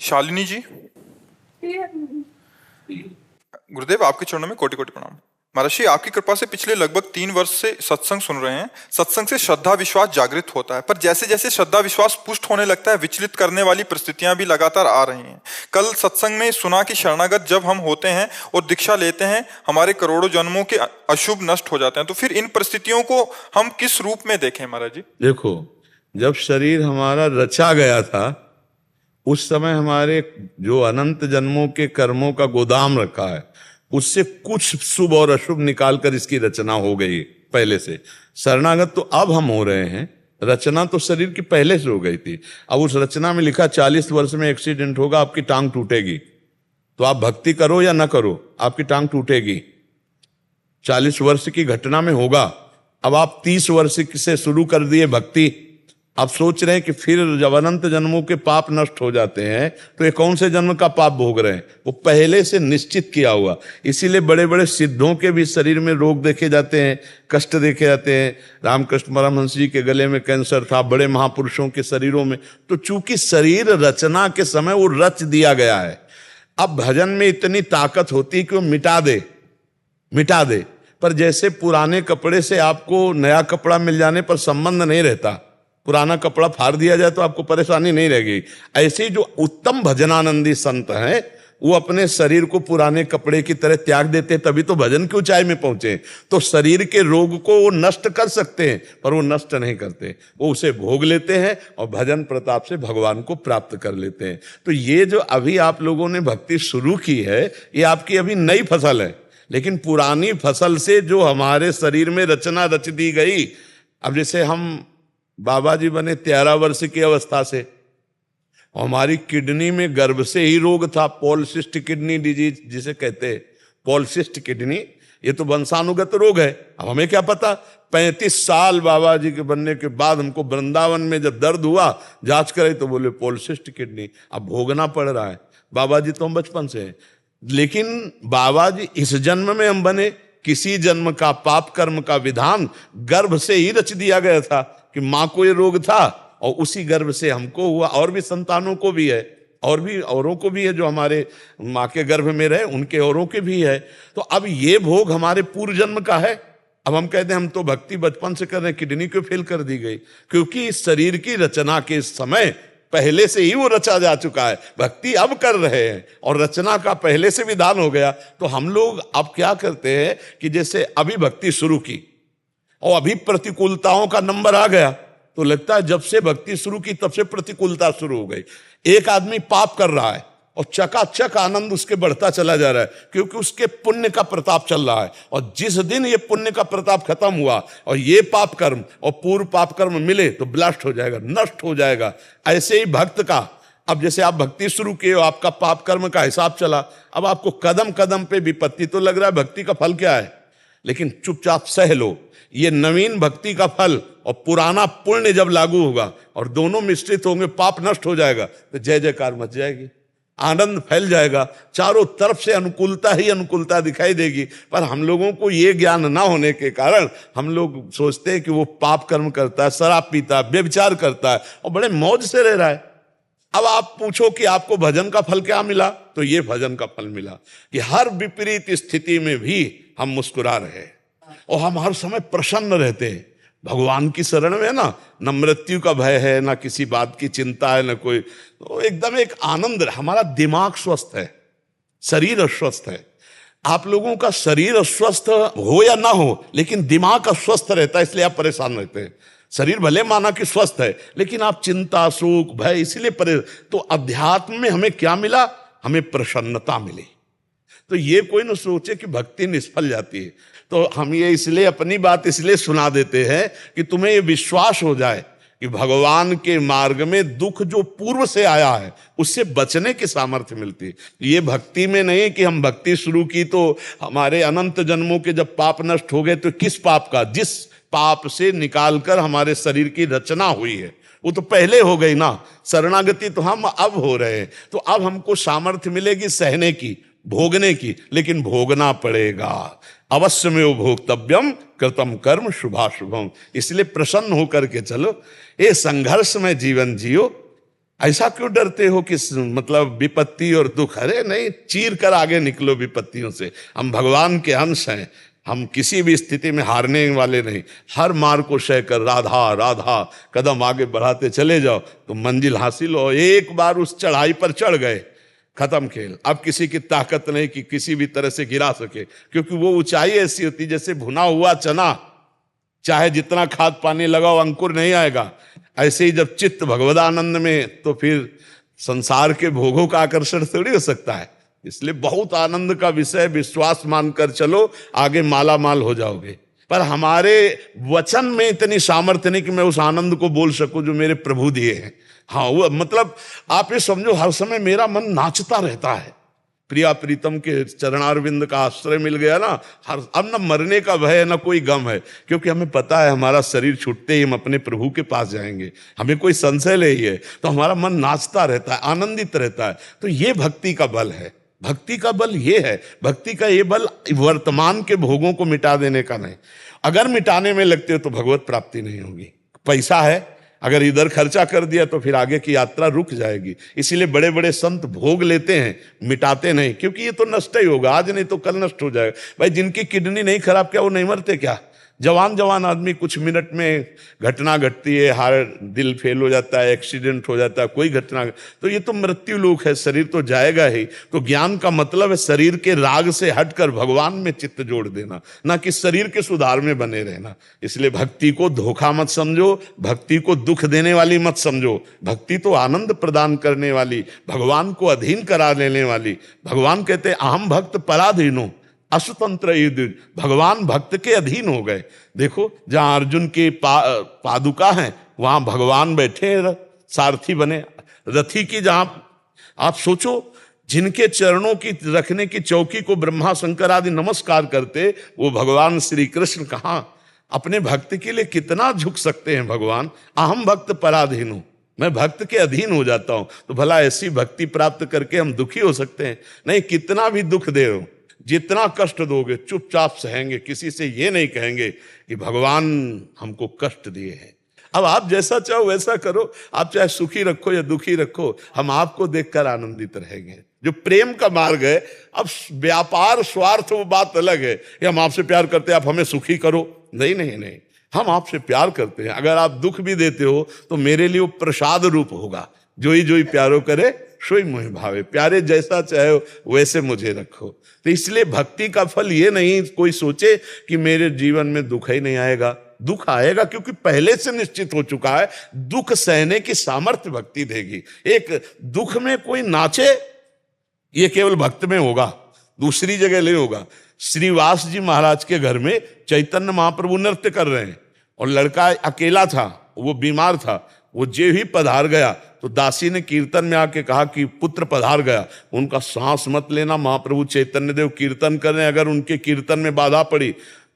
शालिनी जी, गुरुदेव आपके चरणों में कोटि कोटि प्रणाम। महर्षि, आपकी कृपा से पिछले लगभग 3 वर्ष से सत्संग सुन रहे हैं। सत्संग से श्रद्धा विश्वास जागृत होता है, पर जैसे जैसे श्रद्धा विश्वास पुष्ट होने लगता है, विचलित करने वाली परिस्थितियां भी लगातार आ रही हैं। कल सत्संग में सुना कि शरणागत जब हम होते हैं और दीक्षा लेते हैं, हमारे करोड़ों जन्मों के अशुभ नष्ट हो जाते हैं। तो फिर इन परिस्थितियों को हम किस रूप में देखें महाराज जी? देखो, जब शरीर हमारा रचा गया था उस समय हमारे जो अनंत जन्मों के कर्मों का गोदाम रखा है, उससे कुछ शुभ और अशुभ निकालकर इसकी रचना हो गई पहले से। शरणागत तो अब हम हो रहे हैं, रचना तो शरीर की पहले से हो गई थी। अब उस रचना में लिखा 40 वर्ष में एक्सीडेंट होगा, आपकी टांग टूटेगी, तो आप भक्ति करो या ना करो, आपकी टांग टूटेगी। 40 वर्ष की घटना में होगा। अब आप 30 वर्ष से शुरू कर दिए भक्ति, आप सोच रहे हैं कि फिर जब अनंत जन्मों के पाप नष्ट हो जाते हैं तो ये कौन से जन्म का पाप भोग रहे हैं? वो पहले से निश्चित किया हुआ। इसीलिए बड़े बड़े सिद्धों के भी शरीर में रोग देखे जाते हैं, कष्ट देखे जाते हैं। रामकृष्ण परमहंस जी के गले में कैंसर था, बड़े महापुरुषों के शरीरों में। तो चूंकि शरीर रचना के समय वो रच दिया गया है, अब भजन में इतनी ताकत होती है कि वो मिटा दे। पर जैसे पुराने कपड़े से आपको नया कपड़ा मिल जाने पर संबंध नहीं रहता, पुराना कपड़ा फाड़ दिया जाए तो आपको परेशानी नहीं रहेगी। ऐसे ही जो उत्तम भजनानंदी संत हैं, वो अपने शरीर को पुराने कपड़े की तरह त्याग देते हैं, तभी तो भजन की ऊंचाई में पहुंचे। तो शरीर के रोग को वो नष्ट कर सकते हैं, पर वो नष्ट नहीं करते, वो उसे भोग लेते हैं और भजन प्रताप से भगवान को प्राप्त कर लेते हैं। तो ये जो अभी आप लोगों ने भक्ति शुरू की है, ये आपकी अभी नई फसल है, लेकिन पुरानी फसल से जो हमारे शरीर में रचना रच दी गई। अब जैसे हम बाबा जी बने 13 वर्ष की अवस्था से, हमारी किडनी में गर्भ से ही रोग था, पॉलिसिस्ट किडनी डिजीज जिसे कहते हैं, पॉलिसिस्ट किडनी। ये तो वंशानुगत रोग है। अब हमें क्या पता, 35 साल बाबा जी के बनने के बाद हमको वृंदावन में जब दर्द हुआ, जांच करे तो बोले पॉलिसिस्ट किडनी। अब भोगना पड़ रहा है। बाबा जी तो हम बचपन से हैं, लेकिन बाबा जी इस जन्म में हम बने, किसी जन्म का पाप कर्म का विधान गर्भ से ही रच दिया गया था कि माँ को ये रोग था और उसी गर्भ से हमको हुआ। और भी संतानों को भी है, और भी औरों को भी है जो हमारे माँ के गर्भ में रहे, उनके औरों के भी है। तो अब ये भोग हमारे पूर्व जन्म का है। अब हम कहते हैं हम तो भक्ति बचपन से कर रहे हैं, किडनी क्यों फेल कर दी गई? क्योंकि इस शरीर की रचना के समय पहले से ही वो रचा जा चुका है। भक्ति अब कर रहे हैं और रचना का पहले से विधान हो गया। तो हम लोग अब क्या करते हैं कि जैसे अभी भक्ति शुरू की और अभी प्रतिकूलताओं का नंबर आ गया, तो लगता है जब से भक्ति शुरू की तब से प्रतिकूलता शुरू हो गई। एक आदमी पाप कर रहा है और चकाचक आनंद उसके बढ़ता चला जा रहा है, क्योंकि उसके पुण्य का प्रताप चल रहा है। और जिस दिन ये पुण्य का प्रताप खत्म हुआ और ये पाप कर्म और पूर्व पाप कर्म मिले तो ब्लास्ट हो जाएगा, नष्ट हो जाएगा। ऐसे ही भक्त का, अब जैसे आप भक्ति शुरू किए हो, आपका पाप कर्म का हिसाब चला, अब आपको कदम कदम पे विपत्ति, तो लग रहा है भक्ति का फल क्या है, लेकिन चुपचाप सह लो। ये नवीन भक्ति का फल और पुराना पुण्य जब लागू होगा और दोनों मिश्रित होंगे, पाप नष्ट हो जाएगा, तो जय जयकार मच जाएगी, आनंद फैल जाएगा, चारों तरफ से अनुकूलता ही अनुकूलता दिखाई देगी। पर हम लोगों को ये ज्ञान ना होने के कारण हम लोग सोचते हैं कि वो पाप कर्म करता है, शराब पीता है, व्यभिचार करता है और बड़े मौज से रह रहा है। अब आप पूछो कि आपको भजन का फल क्या मिला, तो ये भजन का फल मिला कि हर विपरीत स्थिति में भी हम मुस्कुरा रहे और हम हर समय प्रसन्न रहते हैं। भगवान की शरण में है ना, न मृत्यु का भय है, ना किसी बात की चिंता है, ना कोई, तो एकदम एक आनंद। हमारा दिमाग स्वस्थ है, शरीर अस्वस्थ है। आप लोगों का शरीर अस्वस्थ हो या ना हो, लेकिन दिमाग अस्वस्थ रहता है, इसलिए आप परेशान रहते हैं। शरीर भले माना कि स्वस्थ है, लेकिन आप चिंता, शोक, भय, इसलिए तो अध्यात्म में हमें क्या मिला? हमें प्रसन्नता मिली। तो ये कोई न सोचे कि भक्ति निष्फल जाती है। तो हम ये इसलिए अपनी बात इसलिए सुना देते हैं कि तुम्हें ये विश्वास हो जाए कि भगवान के मार्ग में दुख जो पूर्व से आया है उससे बचने की सामर्थ्य मिलती है। ये भक्ति में नहीं कि हम भक्ति शुरू की तो हमारे अनंत जन्मों के जब पाप नष्ट हो गए, तो किस पाप का? जिस पाप से निकालकर हमारे शरीर की रचना हुई है वो तो पहले हो गई ना। शरणागति तो हम अब हो रहे हैं, तो अब हमको सामर्थ्य मिलेगी सहने की, भोगने की, लेकिन भोगना पड़ेगा। अवश्य में वो भोक्तव्यम कृतम कर्म शुभाशुभम। इसलिए प्रसन्न होकर के चलो, ये संघर्ष में जीवन जियो, ऐसा क्यों डरते हो कि मतलब विपत्ति और दुख? अरे नहीं, चीर कर आगे निकलो विपत्तियों से। हम भगवान के अंश हैं, हम किसी भी स्थिति में हारने वाले नहीं। हर मार को सह कर राधा राधा कदम आगे बढ़ाते चले जाओ तो मंजिल हासिल हो। एक बार उस चढ़ाई पर चढ़ गए, खत्म खेल। अब किसी की ताकत नहीं कि किसी भी तरह से गिरा सके, क्योंकि वो ऊंचाई ऐसी होती जैसे भुना हुआ चना, चाहे जितना खाद पानी लगाओ अंकुर नहीं आएगा। ऐसे ही जब चित्त भगवदानंद में, तो फिर संसार के भोगों का आकर्षण थोड़ी हो सकता है। इसलिए बहुत आनंद का विषय, विश्वास मानकर चलो, आगे माला माल हो जाओगे। पर हमारे वचन में इतनी सामर्थ्य नहीं कि मैं उस आनंद को बोल सकूं जो मेरे प्रभु दिए हैं। हाँ, वो मतलब आप ये समझो, हर समय मेरा मन नाचता रहता है। प्रिया प्रीतम के चरणारविंद का आश्रय मिल गया ना, अब न मरने का भय है, न कोई गम है, क्योंकि हमें पता है हमारा शरीर छूटते ही हम अपने प्रभु के पास जाएंगे। हमें कोई संशय नहीं है, तो हमारा मन नाचता रहता है, आनंदित रहता है। तो ये भक्ति का बल है। भक्ति का बल ये है, भक्ति का ये बल वर्तमान के भोगों को मिटा देने का नहीं। अगर मिटाने में लगते हो तो भगवत प्राप्ति नहीं होगी। पैसा है, अगर इधर खर्चा कर दिया तो फिर आगे की यात्रा रुक जाएगी। इसीलिए बड़े बड़े संत भोग लेते हैं, मिटाते नहीं, क्योंकि ये तो नष्ट ही होगा, आज नहीं तो कल नष्ट हो जाएगा। भाई जिनकी किडनी नहीं खराब, क्या वो नहीं मरते क्या? जवान जवान आदमी, कुछ मिनट में घटना घटती है, हार्ट दिल फेल हो जाता है, एक्सीडेंट हो जाता है, कोई घटना, तो ये तो मृत्यु लोक है, शरीर तो जाएगा ही। तो ज्ञान का मतलब है शरीर के राग से हटकर भगवान में चित्त जोड़ देना, ना कि शरीर के सुधार में बने रहना। इसलिए भक्ति को धोखा मत समझो, भक्ति को दुख देने वाली मत समझो। भक्ति तो आनंद प्रदान करने वाली, भगवान को अधीन करा लेने वाली। भगवान कहते हैं अहम भक्त पराधीनो अशुतंत्र युद्ध, भगवान भक्त के अधीन हो गए। देखो, जहां अर्जुन के पादुका हैं वहां भगवान बैठे सारथी बने, रथी की। जहां आप सोचो, जिनके चरणों की रखने की चौकी को ब्रह्मा शंकर आदि नमस्कार करते, वो भगवान श्री कृष्ण कहां अपने भक्त के लिए कितना झुक सकते हैं। भगवान अहम भक्त पराधीन हूं, मैं भक्त के अधीन हो जाता हूं। तो भला ऐसी भक्ति प्राप्त करके हम दुखी हो सकते हैं? नहीं, कितना भी दुख दे हो, जितना कष्ट दोगे चुपचाप सहेंगे, किसी से ये नहीं कहेंगे कि भगवान हमको कष्ट दिए हैं। अब आप जैसा चाहो वैसा करो, आप चाहे सुखी रखो या दुखी रखो, हम आपको देखकर आनंदित रहेंगे। जो प्रेम का मार्ग है, अब व्यापार स्वार्थ वो बात अलग है कि हम आपसे प्यार करते हैं आप हमें सुखी करो। नहीं नहीं नहीं, हम आपसे प्यार करते हैं। अगर आप दुख भी देते हो तो मेरे लिए वो प्रसाद रूप होगा। जो ही प्यारो करे सोई मोहि भावे, प्यारे जैसा चाहे वैसे मुझे रखो। तो इसलिए भक्ति का फल ये नहीं कोई सोचे कि मेरे जीवन में दुख ही नहीं आएगा। दुख आएगा, क्योंकि पहले से निश्चित हो चुका है। दुख सहने की सामर्थ्य भक्ति देगी। एक दुख में कोई नाचे, ये केवल भक्त में होगा, दूसरी जगह नहीं होगा। श्रीवास जी महाराज के घर में चैतन्य महाप्रभु नृत्य कर रहे हैं और लड़का अकेला था, वो बीमार था। वो जे ही पधार गया तो दासी ने कीर्तन में आके कहा कि पुत्र पधार गया। उनका सांस मत लेना, महाप्रभु चैतन्य देव कीर्तन कर रहे हैं, अगर उनके कीर्तन में बाधा पड़ी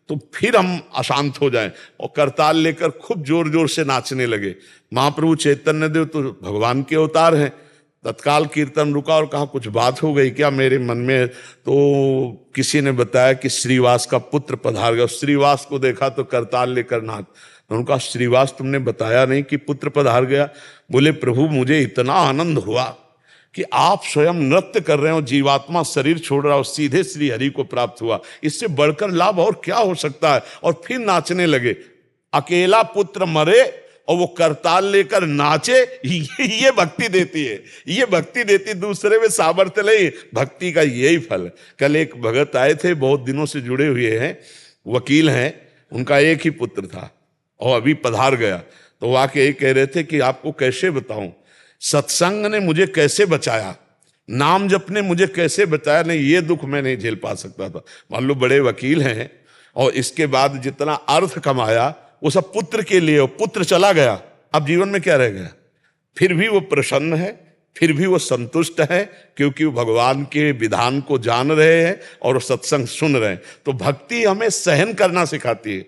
तो फिर हम अशांत हो जाएं। और करताल लेकर खूब जोर जोर से नाचने लगे। महाप्रभु चैतन्य देव तो भगवान के अवतार हैं। तत्काल कीर्तन रुका और कहा कुछ बात हो गई क्या मेरे मन में? तो किसी ने बताया कि श्रीवास का पुत्र पधार गया। श्रीवास को देखा तो करताल लेकर नाच। उनका श्रीवास तुमने बताया नहीं कि पुत्र पधार गया? बोले प्रभु मुझे इतना आनंद हुआ कि आप स्वयं नृत्य कर रहे हो, जीवात्मा शरीर छोड़ रहा हो, सीधे श्री हरि को प्राप्त हुआ। इससे बढ़कर लाभ और क्या हो सकता है? और फिर नाचने लगे। अकेला पुत्र मरे और वो करताल लेकर नाचे, ये भक्ति देती है। ये भक्ति देती, दूसरे में सामर्थ्य नहीं। भक्ति का यही फल है। कल एक भगत आए थे, बहुत दिनों से जुड़े हुए हैं, वकील हैं, उनका एक ही पुत्र था और अभी पधार गया। तो वो आके यही कह रहे थे कि आपको कैसे बताऊं, सत्संग ने मुझे कैसे बचाया, नाम जप ने मुझे कैसे बचाया। नहीं, ये दुख मैं नहीं झेल पा सकता था। मान लो बड़े वकील हैं और इसके बाद जितना अर्थ कमाया वो सब पुत्र के लिए, और पुत्र चला गया, अब जीवन में क्या रह गया? फिर भी वो प्रसन्न है, फिर भी वो संतुष्ट है, क्योंकि वो भगवान के विधान को जान रहे हैं और सत्संग सुन रहे हैं। तो भक्ति हमें सहन करना सिखाती है।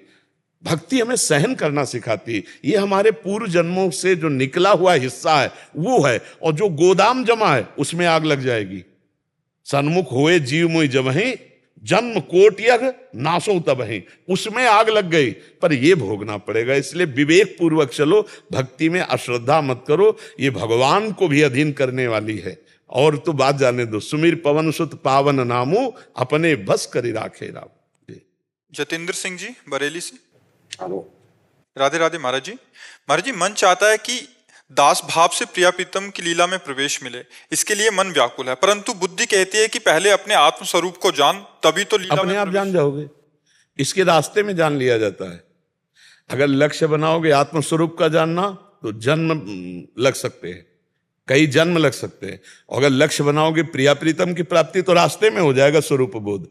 भक्ति हमें सहन करना सिखाती है। ये हमारे पूर्व जन्मों से जो निकला हुआ हिस्सा है वो है, और जो गोदाम जमा है उसमें आग लग जाएगी। सन्मुख होए जीव मुई जमहि, जन्म कोट यज्ञ नासो तबहि, उसमें आग लग गई, पर ये भोगना पड़ेगा। इसलिए विवेक पूर्वक चलो, भक्ति में अश्रद्धा मत करो, ये भगवान को भी अधीन करने वाली है। और तो बात जाने दो, सुमिर पवन सुत पावन नामू, अपने बस करी राखे राम। जतेंद्र सिंह जी बरेली से। राधे राधे महाराज जी। महाराज जी, मन चाहता है कि दास भाव से प्रिया प्रीतम की लीला में प्रवेश मिले, इसके लिए मन व्याकुल है, परंतु बुद्धि कहती है कि पहले अपने आत्म स्वरूप को जान, तभी तो लीला अपने में आप जान जाओगे। इसके रास्ते में जान लिया जाता है। अगर लक्ष्य बनाओगे आत्म स्वरूप का जानना, तो जन्म लग सकते हैं, कई जन्म लग सकते हैं। और अगर लक्ष्य बनाओगे प्रिया प्रीतम की प्राप्ति, तो रास्ते में हो जाएगा स्वरूप बोध,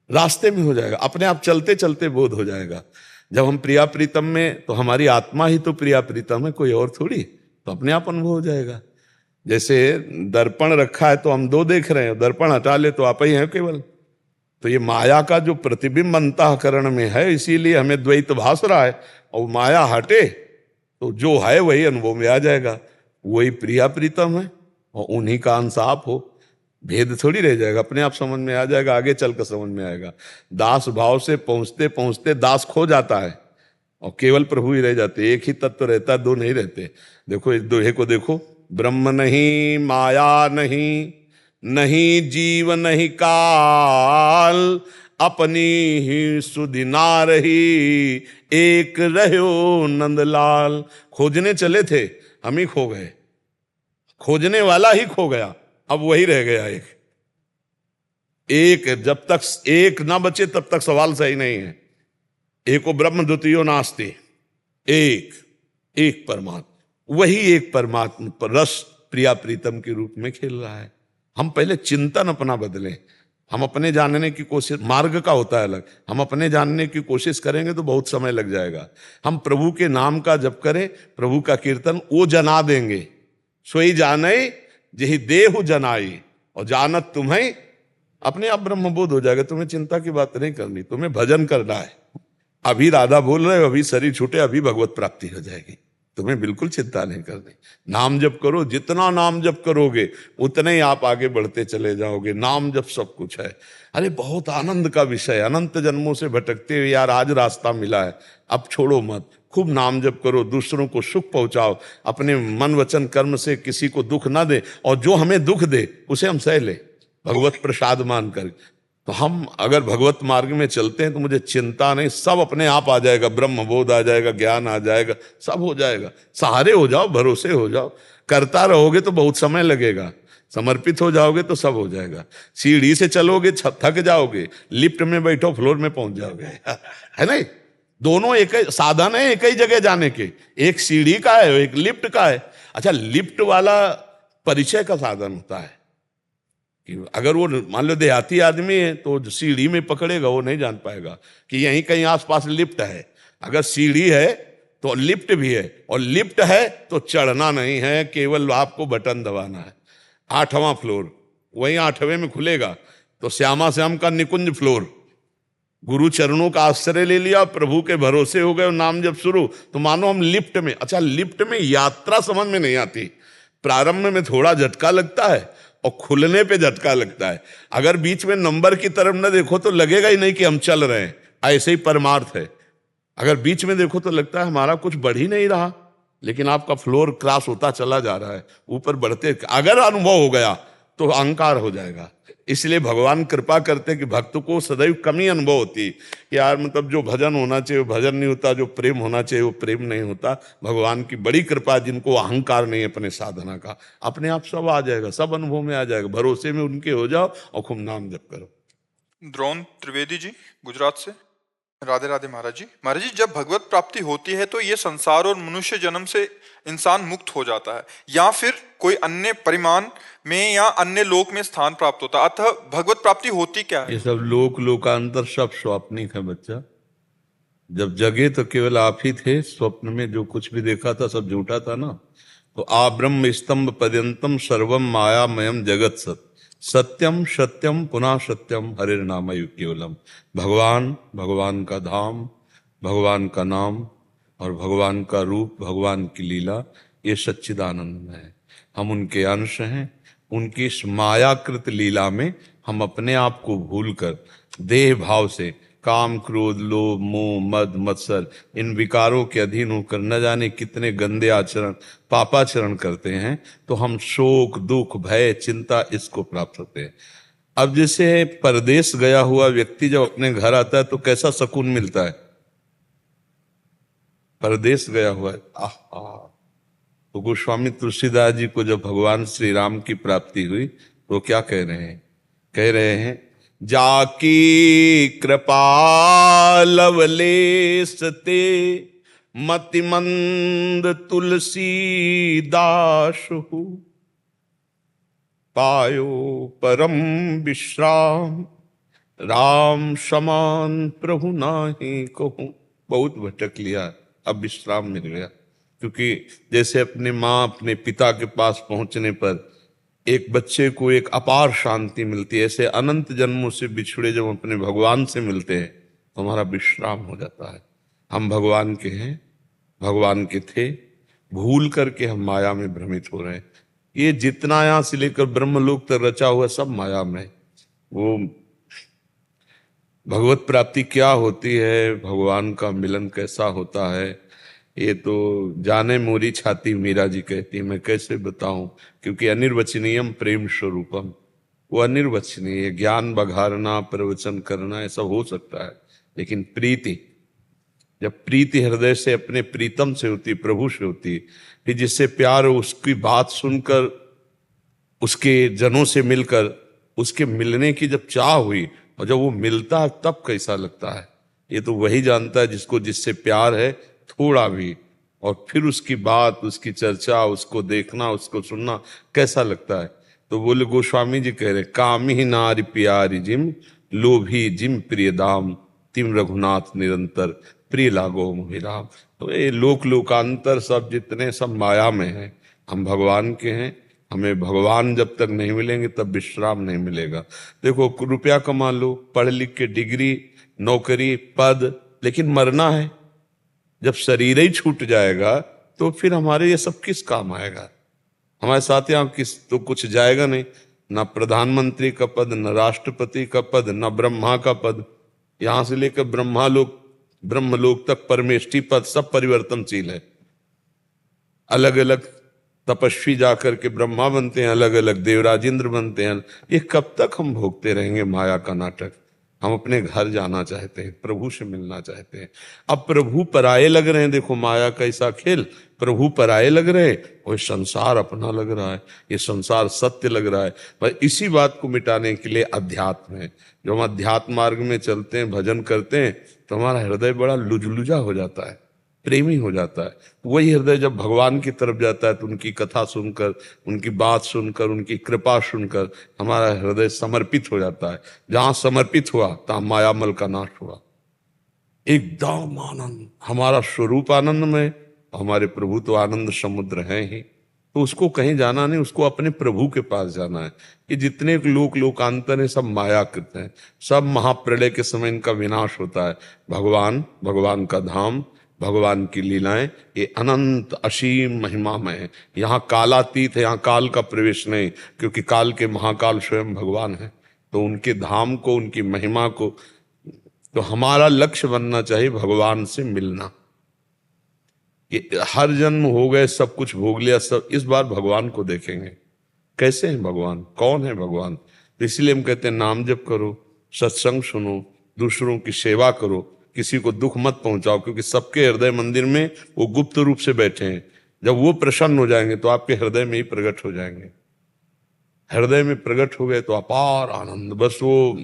रास्ते में हो जाएगा, अपने आप चलते चलते बोध हो जाएगा। जब हम प्रिया प्रीतम में, तो हमारी आत्मा ही तो प्रिया प्रीतम है, कोई और थोड़ी, तो अपने आप अनुभव हो जाएगा। जैसे दर्पण रखा है तो हम दो देख रहे हैं, दर्पण हटा ले तो आप ही हैं केवल। तो ये माया का जो प्रतिबिंब अंतःकरण में है, इसीलिए हमें द्वैत भास रहा है। और माया हटे तो जो है वही अनुभव में आ जाएगा, वही प्रिया प्रीतम है और उन्हीं का अंश आप हो। भेद थोड़ी रह जाएगा, अपने आप समझ में आ जाएगा, आगे चलकर समझ में आएगा। दास भाव से पहुंचते पहुंचते दास खो जाता है और केवल प्रभु ही रह जाते। एक ही तत्व रहता है, दो नहीं रहते। देखो इस दोहे को देखो, ब्रह्म नहीं माया नहीं, नहीं जीव नहीं काल, अपनी ही सुधि ना रही, एक रहो नंदलाल। खोजने चले थे, हम ही खो गए, खोजने वाला ही खो गया, अब वही रह गया एक। जब तक एक ना बचे तब तक सवाल सही नहीं है। एको ब्रह्म द्वितीयो नास्ति, एक परमात्मा, वही एक परमात्मा पर रस प्रिया प्रीतम के रूप में खेल रहा है। हम पहले चिंतन अपना बदलें। हम अपने जानने की कोशिश, मार्ग का होता है अलग, हम अपने जानने की कोशिश करेंगे तो बहुत समय लग जाएगा। हम प्रभु के नाम का जप करें, प्रभु का कीर्तन, वो जना देंगे। सोई जाने जही देहु जनाई, और जानत तुम्हें, अपने आप ब्रह्मबोध हो जाएगा। तुम्हें चिंता की बात नहीं करनी, तुम्हें भजन करना है। अभी राधा बोल रहे हो, अभी शरीर छूटे, अभी भगवत प्राप्ति हो जाएगी। तुम्हें बिल्कुल चिंता नहीं करनी। नाम जप करो, जितना नाम जप करोगे उतने ही आप आगे बढ़ते चले जाओगे। नाम जप सब कुछ है। अरे बहुत आनंद का विषय, अनंत जन्मों से भटकते हुए यार आज रास्ता मिला है, अब छोड़ो मत। खूब नाम जप करो, दूसरों को सुख पहुंचाओ, अपने मन वचन कर्म से किसी को दुख ना दे, और जो हमें दुख दे उसे हम सह ले, भगवत प्रसाद मान कर। तो हम अगर भगवत मार्ग में चलते हैं तो मुझे चिंता नहीं, सब अपने आप आ जाएगा। ब्रह्म बोध आ जाएगा, ज्ञान आ जाएगा, सब हो जाएगा। सहारे हो जाओ, भरोसे हो जाओ। करता रहोगे तो बहुत समय लगेगा, समर्पित हो जाओगे तो सब हो जाएगा। सीढ़ी से चलोगे थक जाओगे, लिफ्ट में बैठो फ्लोर में पहुंच जाओगे, है नहीं? दोनों एक ही साधन है, एक ही जगह जाने के। एक सीढ़ी का है, एक लिफ्ट का है। अच्छा, लिफ्ट वाला परिचय का साधन होता है कि अगर वो मान लो देहाती आदमी है तो सीढ़ी में पकड़ेगा, वो नहीं जान पाएगा कि यहीं कहीं आसपास लिफ्ट है। अगर सीढ़ी है तो लिफ्ट भी है, और लिफ्ट है तो चढ़ना नहीं है, केवल आपको बटन दबाना है। 8वां फ्लोर, वहीं 8वें में खुलेगा तो श्यामा श्याम का निकुंज फ्लोर। गुरु चरणों का आश्रय ले लिया, प्रभु के भरोसे हो गए और नाम जब शुरू, तो मानो हम लिफ्ट में। अच्छा, लिफ्ट में यात्रा समझ में नहीं आती। प्रारंभ में थोड़ा झटका लगता है और खुलने पे झटका लगता है। अगर बीच में नंबर की तरफ न देखो तो लगेगा ही नहीं कि हम चल रहे हैं। ऐसे ही परमार्थ है, अगर बीच में देखो तो लगता है हमारा कुछ बढ़ ही नहीं रहा, लेकिन आपका फ्लोर क्रॉस होता चला जा रहा है, ऊपर बढ़ते। अगर अनुभव हो गया तो अहंकार हो जाएगा। इसलिए भगवान कृपा करते कि भक्त को सदैव कमी अनुभव होती है कि यार मतलब जो भजन होना चाहिए वो भजन नहीं होता, जो प्रेम होना चाहिए वो प्रेम नहीं होता। भगवान की बड़ी कृपा, जिनको अहंकार नहीं है अपने साधना का, अपने आप सब आ जाएगा, सब अनुभव में आ जाएगा। भरोसे में उनके हो जाओ और खूब नाम जप करो। द्रोण त्रिवेदी जी गुजरात से। राधे राधे महाराज जी। महाराज जी, जब भगवत प्राप्ति होती है तो ये संसार और मनुष्य जन्म से इंसान मुक्त हो जाता है, या फिर कोई अन्य परिमाण में या अन्य लोक में स्थान प्राप्त होता है। अतः भगवत प्राप्ति होती क्या है? ये सब लोक लोकांतर सब स्वाप्निक है बच्चा। जब जगे तो केवल आप ही थे, स्वप्न में जो कुछ भी देखा था सब झूठा था ना। तो आ ब्रह्म स्तंभ पर्यंतम सर्वम मायामयम जगत सत, सत्यम सत्यम पुनः सत्यम हरिर नाम केवलम। भगवान, भगवान का धाम, भगवान का नाम और भगवान का रूप, भगवान की लीला, ये सच्चिदानंद है। हम उनके अंश हैं, उनकी इस मायाकृत लीला में हम अपने आप को भूलकर देह भाव से काम क्रोध लोभ मोह मद मत्सर इन विकारों के अधीन होकर न जाने कितने गंदे आचरण पापाचरण करते हैं, तो हम शोक दुख भय चिंता इसको प्राप्त होते हैं। अब जैसे परदेश गया हुआ व्यक्ति जब अपने घर आता है तो कैसा सुकून मिलता है, परदेश गया हुआ है, आहा। तो गोस्वामी तुलसीदास जी को जब भगवान श्री राम की प्राप्ति हुई तो क्या कह रहे हैं, कह रहे हैं जाकी कृपा लवलेश ते मतिमंद तुलसी दास हूँ, पायो परम विश्राम राम समान प्रभु नाही कहूँ। बहुत भटक लिया, अब विश्राम मिल गया। क्योंकि जैसे अपने माँ अपने पिता के पास पहुंचने पर एक बच्चे को एक अपार शांति मिलती है, ऐसे अनंत जन्मों से बिछड़े जब अपने भगवान से मिलते हैं तो हमारा विश्राम हो जाता है। हम भगवान के हैं, भगवान के थे, भूल करके हम माया में भ्रमित हो रहे हैं। ये जितना यहां से लेकर ब्रह्मलोक तक रचा हुआ सब माया में। वो भगवत प्राप्ति क्या होती है, भगवान का मिलन कैसा होता है, ये तो जाने मोरी छाती मीरा जी कहती है, मैं कैसे बताऊं, क्योंकि अनिर्वचनीयम प्रेम स्वरूपम, वो अनिर्वचनीय। ज्ञान बघारना प्रवचन करना ये सब हो सकता है, लेकिन प्रीति, जब प्रीति हृदय से अपने प्रीतम से होती, प्रभु से होती, फिर जिससे प्यार हो उसकी बात सुनकर, उसके जनों से मिलकर, उसके मिलने की जब चाह हुई और जब वो मिलता है तब कैसा लगता है, ये तो वही जानता है जिसको जिससे प्यार है थोड़ा भी, और फिर उसकी बात, उसकी चर्चा, उसको देखना, उसको सुनना कैसा लगता है। तो बोले गोस्वामी जी कह रहे कामी नारी प्यारी जिम लोभी जिम प्रिय दाम तिम रघुनाथ निरंतर प्रिय लागो मोहिराम। तो ये लोक लोकांतर सब जितने सब माया में हैं, हम भगवान के हैं। हमें भगवान जब तक नहीं मिलेंगे तब विश्राम नहीं मिलेगा। देखो रुपया कमा लो, पढ़ लिख के डिग्री नौकरी पद, लेकिन मरना है। जब शरीर ही छूट जाएगा तो फिर हमारे ये सब किस काम आएगा, हमारे साथ यहाँ किस तो कुछ जाएगा नहीं, ना प्रधानमंत्री का पद, न राष्ट्रपति का पद, न ब्रह्मा का पद, यहां से लेकर ब्रह्मलोक तक परमेष्ठी पद सब परिवर्तनशील है। अलग अलग तपस्वी जाकर के ब्रह्मा बनते हैं, अलग अलग देवराजेंद्र बनते हैं। ये कब तक हम भोगते रहेंगे माया का नाटक। हम अपने घर जाना चाहते हैं, प्रभु से मिलना चाहते हैं। अब प्रभु पराये लग रहे हैं, देखो माया का ऐसा खेल, प्रभु पराये लग रहे हैं और संसार अपना लग रहा है, ये संसार सत्य लग रहा है। पर इसी बात को मिटाने के लिए अध्यात्म है। जब हम अध्यात्म मार्ग में चलते हैं, भजन करते हैं, तो हमारा हृदय बड़ा लुजलुजा हो जाता है, प्रेमी हो जाता है। वही हृदय जब भगवान की तरफ जाता है तो उनकी कथा सुनकर, उनकी बात सुनकर, उनकी कृपा सुनकर हमारा हृदय समर्पित हो जाता है। जहां समर्पित हुआ तहां मायामल का नाश हुआ। एकदम आनंद, हमारा स्वरूप आनंद में, हमारे प्रभु तो आनंद समुद्र हैं ही। तो उसको कहीं जाना नहीं, उसको अपने प्रभु के पास जाना है। कि जितने लोक लोकांतर है सब मायाकृत हैं, सब महाप्रलय के समय इनका विनाश होता है। भगवान, भगवान का धाम, भगवान की लीलाएं ये अनंत असीम महिमामय है। यहाँ कालातीत है, यहाँ काल का प्रवेश नहीं, क्योंकि काल के महाकाल स्वयं भगवान है। तो उनके धाम को, उनकी महिमा को, तो हमारा लक्ष्य बनना चाहिए भगवान से मिलना। ये हर जन्म हो गए, सब कुछ भोग लिया, सब इस बार भगवान को देखेंगे कैसे हैं भगवान, कौन है भगवान। तो इसलिए हम कहते हैं नाम जप करो, सत्संग सुनो, दूसरों की सेवा करो, किसी को दुख मत पहुंचाओ, क्योंकि सबके हृदय मंदिर में वो गुप्त रूप से बैठे हैं। जब वो प्रसन्न हो जाएंगे तो आपके हृदय में ही प्रकट हो जाएंगे। हृदय में प्रकट हो गए तो अपार आनंद, बस वो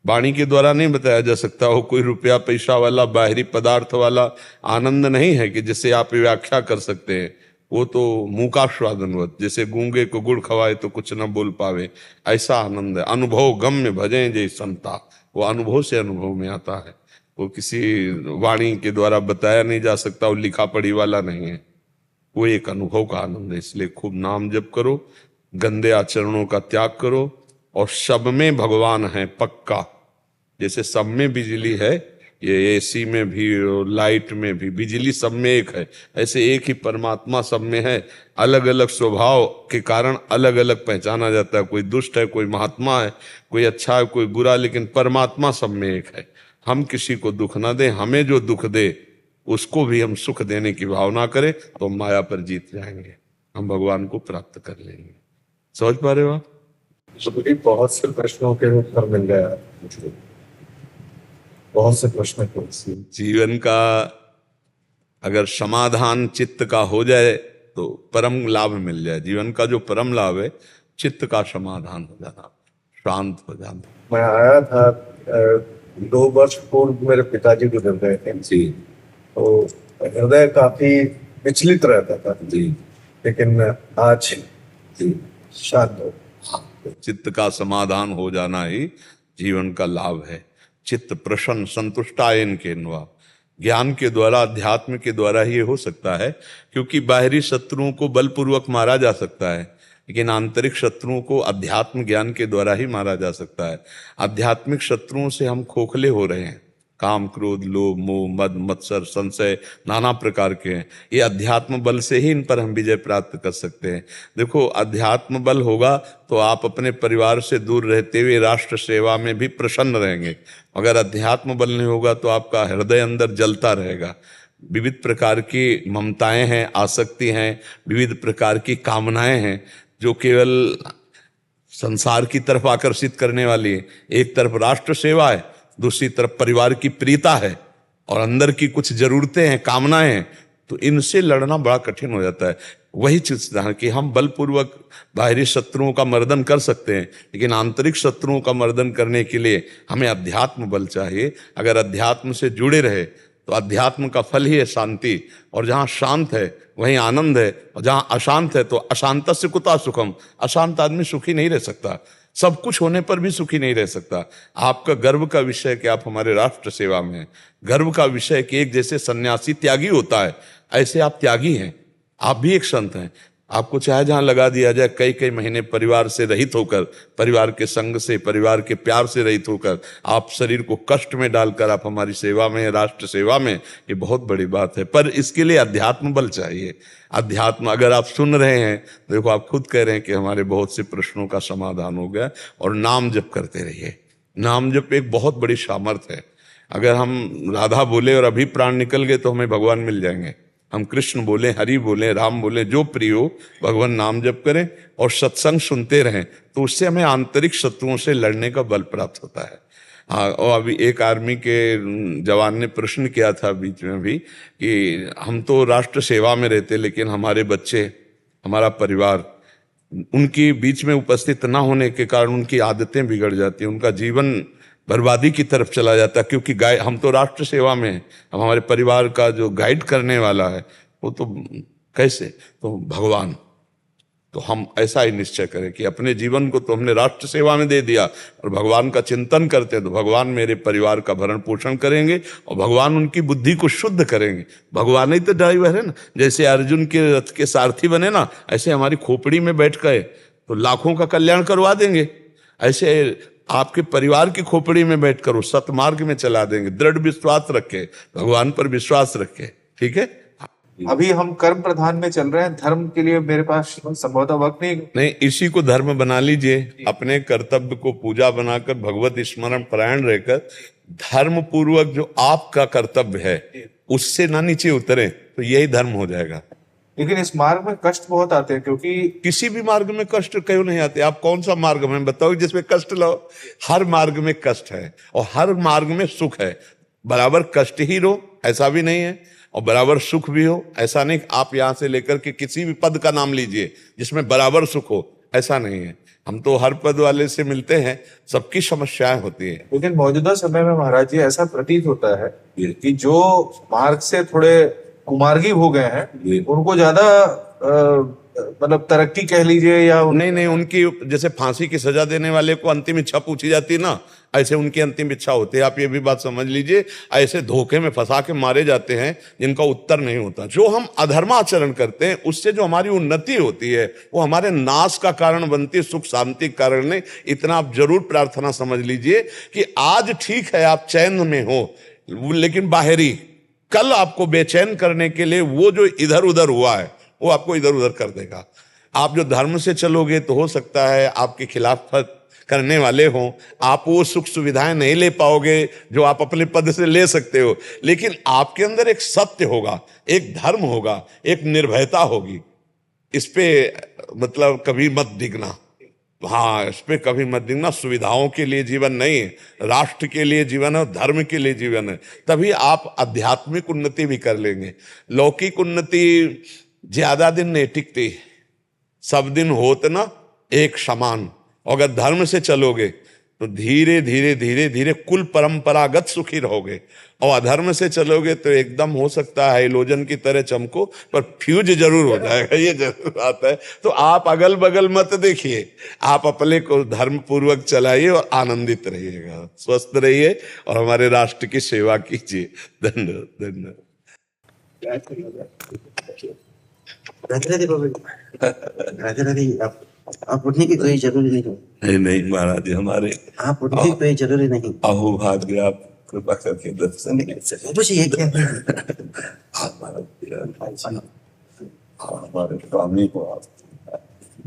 वाणी के द्वारा नहीं बताया जा सकता। वो कोई रुपया पैसा वाला बाहरी पदार्थ वाला आनंद नहीं है कि जिसे आप व्याख्या कर सकते हैं। वो तो मूकास्वादनवत, जैसे गूंगे को गुड़ खवाए तो कुछ न बोल पावे, ऐसा आनंद है। अनुभव गम्य भजें जय संता, वो अनुभव से अनुभव में आता है। वो किसी वाणी के द्वारा बताया नहीं जा सकता, वो लिखा पढ़ी वाला नहीं है, वो एक अनुभव का आनंद है। इसलिए खूब नाम जप करो, गंदे आचरणों का त्याग करो, और सब में भगवान है पक्का। जैसे सब में बिजली है, ये एसी में भी और लाइट में भी, बिजली सब में एक है, ऐसे एक ही परमात्मा सब में है। अलग अलग स्वभाव के कारण अलग अलग पहचाना जाता है, कोई दुष्ट है, कोई महात्मा है, कोई अच्छा है, कोई बुरा, लेकिन परमात्मा सब में एक है। हम किसी को दुख ना दें, हमें जो दुख दे उसको भी हम सुख देने की भावना करें तो माया पर जीत जाएंगे, हम भगवान को प्राप्त कर लेंगे। समझ पा रहे हो आप? बहुत से प्रश्नों के उत्तर मिल गया मुझे, बहुत से प्रश्न को। जीवन का अगर समाधान चित्त का हो जाए तो परम लाभ मिल जाए। जीवन का जो परम लाभ है चित्त का समाधान हो जाना, शांत हो जाना। मैं आया था 2 वर्ष पूर्व, मेरे पिताजी गुजर गए थे जी तो हृदय काफी विचलित रहता था जी। लेकिन आज जी शांत हो। चित्त का समाधान हो जाना ही जीवन का लाभ है। चित्त प्रसन्न संतुष्टायन के न्वा, ज्ञान के द्वारा, अध्यात्म के द्वारा ही हो सकता है, क्योंकि बाहरी शत्रुओं को बलपूर्वक मारा जा सकता है, लेकिन आंतरिक शत्रुओं को अध्यात्म ज्ञान के द्वारा ही मारा जा सकता है। आध्यात्मिक शत्रुओं से हम खोखले हो रहे हैं, काम क्रोध लोभ मोह मद मत्सर संशय नाना प्रकार के हैं। ये अध्यात्म बल से ही इन पर हम विजय प्राप्त कर सकते हैं। देखो, अध्यात्म बल होगा तो आप अपने परिवार से दूर रहते हुए राष्ट्र सेवा में भी प्रसन्न रहेंगे। अगर अध्यात्म बल नहीं होगा तो आपका हृदय अंदर जलता रहेगा। विविध प्रकार की ममताएं हैं, आसक्ति हैं, विविध प्रकार की कामनाएं हैं जो केवल संसार की तरफ आकर्षित करने वाली है। एक तरफ राष्ट्र सेवा है, दूसरी तरफ परिवार की प्रीता है, और अंदर की कुछ जरूरतें हैं, कामनाएं हैं, तो इनसे लड़ना बड़ा कठिन हो जाता है। वही चीज कि हम बलपूर्वक बाहरी शत्रुओं का मर्दन कर सकते हैं, लेकिन आंतरिक शत्रुओं का मर्दन करने के लिए हमें अध्यात्म बल चाहिए। अगर अध्यात्म से जुड़े रहे तो अध्यात्म का फल ही है शांति, और जहाँ शांत है वहीं आनंद है, और जहाँ अशांत है तो अशांतस्य कुतः सुखम, अशांत आदमी सुखी नहीं रह सकता, सब कुछ होने पर भी सुखी नहीं रह सकता। आपका गर्व का विषय कि आप हमारे राष्ट्र सेवा में हैं, गर्व का विषय कि एक जैसे सन्यासी त्यागी होता है ऐसे आप त्यागी हैं, आप भी एक संत हैं। आपको चाहे जहां लगा दिया जाए, कई कई महीने परिवार से रहित होकर, परिवार के संग से, परिवार के प्यार से रहित होकर, आप शरीर को कष्ट में डालकर आप हमारी सेवा में, राष्ट्र सेवा में, ये बहुत बड़ी बात है। पर इसके लिए अध्यात्म बल चाहिए। अध्यात्म अगर आप सुन रहे हैं, देखो आप खुद कह रहे हैं कि हमारे बहुत से प्रश्नों का समाधान हो गया, और नाम जप करते रहिए। नाम जप एक बहुत बड़ी सामर्थ्य है। अगर हम राधा बोले और अभी प्राण निकल गए तो हमें भगवान मिल जाएंगे। हम कृष्ण बोले, हरि बोले, राम बोले, जो प्रिय हो, भगवान नाम जप करें और सत्संग सुनते रहें, तो उससे हमें आंतरिक शत्रुओं से लड़ने का बल प्राप्त होता है। हाँ, और अभी एक आर्मी के जवान ने प्रश्न किया था बीच में भी कि हम तो राष्ट्र सेवा में रहते, लेकिन हमारे बच्चे, हमारा परिवार, उनकी बीच में उपस्थित ना होने के कारण उनकी आदतें बिगड़ जाती हैं, उनका जीवन बर्बादी की तरफ चला जाता है। क्योंकि हम तो राष्ट्र सेवा में हैं, अब हमारे परिवार का जो गाइड करने वाला है वो तो कैसे, तो भगवान। तो हम ऐसा ही निश्चय करें कि अपने जीवन को तो हमने राष्ट्र सेवा में दे दिया, और भगवान का चिंतन करते हैं तो भगवान मेरे परिवार का भरण पोषण करेंगे, और भगवान उनकी बुद्धि को शुद्ध करेंगे। भगवान ही तो ड्राइवर है ना। जैसे अर्जुन के रथ के सारथी बने ना, ऐसे हमारी खोपड़ी में बैठ गए तो लाखों का कल्याण करवा देंगे। ऐसे आपके परिवार की खोपड़ी में बैठकर वो सतमार्ग में चला देंगे। दृढ़ विश्वास रखे, भगवान पर विश्वास रखे। ठीक है, अभी हम कर्म प्रधान में चल रहे हैं, धर्म के लिए मेरे पास संभवतः वक्त नहीं। इसी को धर्म बना लीजिए। अपने कर्तव्य को पूजा बनाकर, भगवत स्मरण परायण रहकर, धर्म पूर्वक जो आपका कर्तव्य है उससे ना नीचे उतरे तो यही धर्म हो जाएगा। लेकिन इस मार्ग में कष्ट बहुत आते हैं, क्योंकि किसी भी मार्ग में कष्ट क्यों नहीं आते? आप कौन सा मार्ग में बताओ जिसमें कष्ट लो? हर मार्ग में कष्ट है और हर मार्ग में सुख है। बराबर कष्ट ही रो ऐसा भी नहीं है, और बराबर सुख भी हो ऐसा नहीं। आप यहां से लेकर के किसी भी पद का नाम लीजिए जिसमें बराबर सुख हो, ऐसा नहीं है। हम तो हर पद वाले से मिलते हैं, सबकी समस्याएं होती है। लेकिन मौजूदा समय में महाराज जी ऐसा प्रतीत होता है कि जो मार्ग से थोड़े कुमार्गी हो गए हैं उनको ज्यादा मतलब तरक्की कह लीजिए या नहीं, उनकी जैसे फांसी की सजा देने वाले को अंतिम इच्छा पूछी जाती है ना, ऐसे उनकी अंतिम इच्छा होती है। आप ये भी बात समझ लीजिए, ऐसे धोखे में फंसा के मारे जाते हैं जिनका उत्तर नहीं होता। जो हम अधर्माचरण करते हैं उससे जो हमारी उन्नति होती है वो हमारे नाश का कारण बनती है, सुख शांति का कारण नहीं। इतना आप जरूर प्रार्थना समझ लीजिए कि आज ठीक है आप चैन में हो, लेकिन बाहरी। कल आपको बेचैन करने के लिए वो जो इधर उधर हुआ है वो आपको इधर उधर कर देगा। आप जो धर्म से चलोगे तो हो सकता है आपके खिलाफत करने वाले हों, आप वो सुख सुविधाएं नहीं ले पाओगे जो आप अपने पद से ले सकते हो, लेकिन आपके अंदर एक सत्य होगा, एक धर्म होगा, एक निर्भयता होगी। इस पे मतलब कभी मत डिगना। हाँ, इस पे कभी मत डिगना। सुविधाओं के लिए जीवन नहीं है, राष्ट्र के लिए जीवन है और धर्म के लिए जीवन है। तभी आप आध्यात्मिक उन्नति भी कर लेंगे। लौकिक उन्नति ज्यादा दिन नहीं टिकती, सब दिन होत ना एक समान। अगर धर्म से चलोगे तो धीरे धीरे धीरे धीरे कुल परंपरागत सुखी रहोगे, और अधर्म से चलोगे तो एकदम हो सकता है हेलोजन की तरह चमको, पर फ्यूज जरूर हो जाएगा, ये जरूर आता है। तो आप अगल बगल मत देखिए, आप अपने को धर्म पूर्वक चलाइए और आनंदित रहिएगा, स्वस्थ रहिए और हमारे राष्ट्र की सेवा कीजिए। धन्यवाद, धन्यवाद। राधे राधे। आप उठने की कोई जरूरी नहीं है। नहीं नहीं महाराज जी, हमारे आप उठने की कोई जरूरी नहीं। अहो भाग्य, आप कृपा करके दर्शन मुझे ये क्या है? हमारे स्वामी को आप